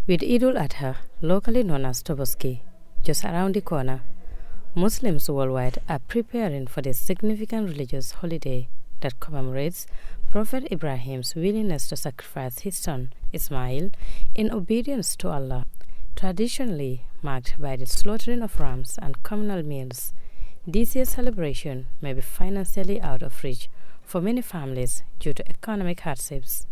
With Eid al-Adha, locally known as Tobaski, just around the corner, Muslims worldwide are preparing for this significant religious holiday that commemorates Prophet Ibrahim's willingness to sacrifice his son, Ismail, in obedience to Allah. Traditionally marked by the slaughtering of rams and communal meals, this year's celebration may be financially out of reach for many families due to economic hardships.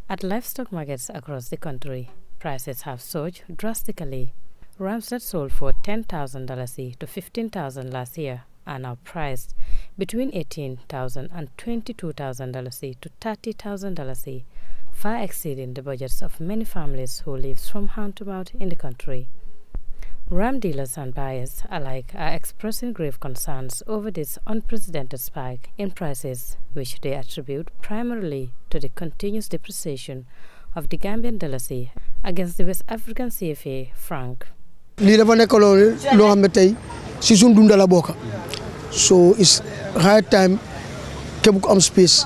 At livestock markets across the country, prices have surged drastically. Rams that sold for $10,000 to $15,000 last year are now priced between $18,000 and $22,000 to $30,000, far exceeding the budgets of many families who live from hand to mouth in the country. Ram dealers and buyers alike are expressing grave concerns over this unprecedented spike in prices, which they attribute primarily to the continuous depreciation of the Gambian dalasi against the West African CFA franc. So it's high time to space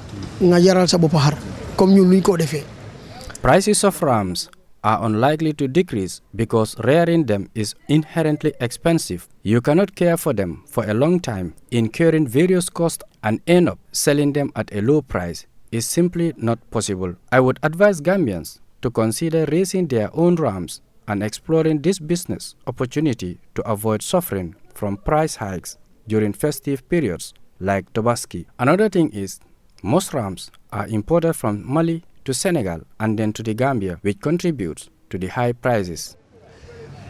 Prices of rams are unlikely to decrease because rearing them is inherently expensive. You cannot care for them for a long time, incurring various costs and end up selling them at a low price is simply not possible. I would advise Gambians to consider raising their own rams and exploring this business opportunity to avoid suffering from price hikes during festive periods like Tobaski. Another thing is, most rams are imported from Mali to Senegal and then to the Gambia, which contributes to the high prices.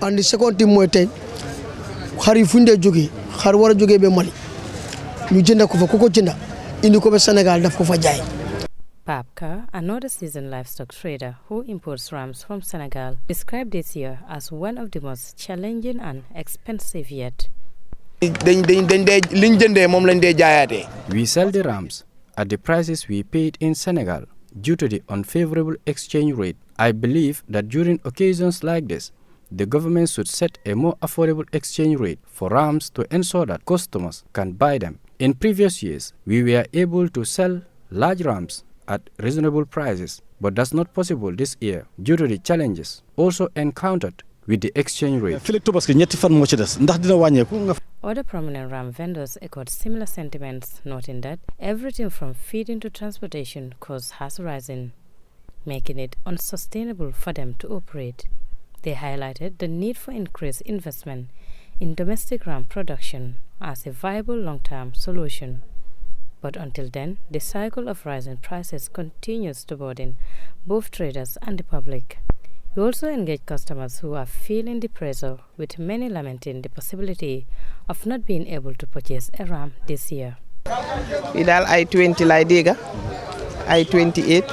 And the second thing is, Harifunde Jugi, Harwara Jugi be Mali. Nujenda Kufa Koko Jenda, Induko Senegal, the Kufa Jai. Babka, another seasoned livestock trader who imports rams from Senegal, described this year as one of the most challenging and expensive yet. We sell the rams at the prices we paid in Senegal due to the unfavorable exchange rate. I believe that during occasions like this, the government should set a more affordable exchange rate for rams to ensure that customers can buy them. In previous years, we were able to sell large rams at reasonable prices, but that's not possible this year due to the challenges also encountered with the exchange rate. Other prominent ram vendors echoed similar sentiments, noting that everything from feeding to transportation costs has risen, making it unsustainable for them to operate. They highlighted the need for increased investment in domestic ram production as a viable long-term solution. But until then, the cycle of rising prices continues to burden both traders and the public. We also engage customers who are feeling the pressure, with many lamenting the possibility of not being able to purchase a ram this year. I-20 I-28.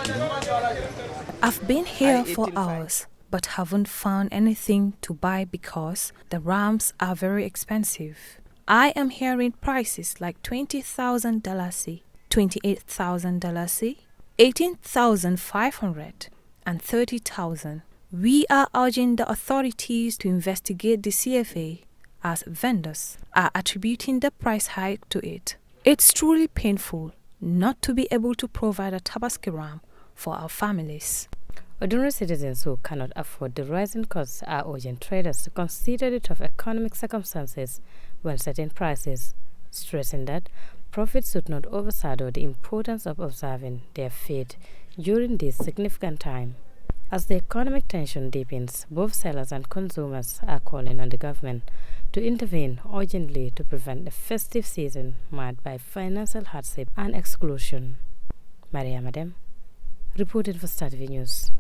I've been here for hours, but haven't found anything to buy because the rams are very expensive. I am hearing prices like $20,000, $28,000, $18,500, and $30,000. We are urging the authorities to investigate the CFA, as vendors are attributing the price hike to it. It's truly painful not to be able to provide a Tobaski ram for our families. Ordinary citizens who cannot afford the rising costs are urging traders to consider the tough economic circumstances when setting prices, stressing that profits should not overshadow the importance of observing their faith during this significant time. As the economic tension deepens, both sellers and consumers are calling on the government to intervene urgently to prevent the festive season marked by financial hardship and exclusion. Maria Madem, reported for Star TV News.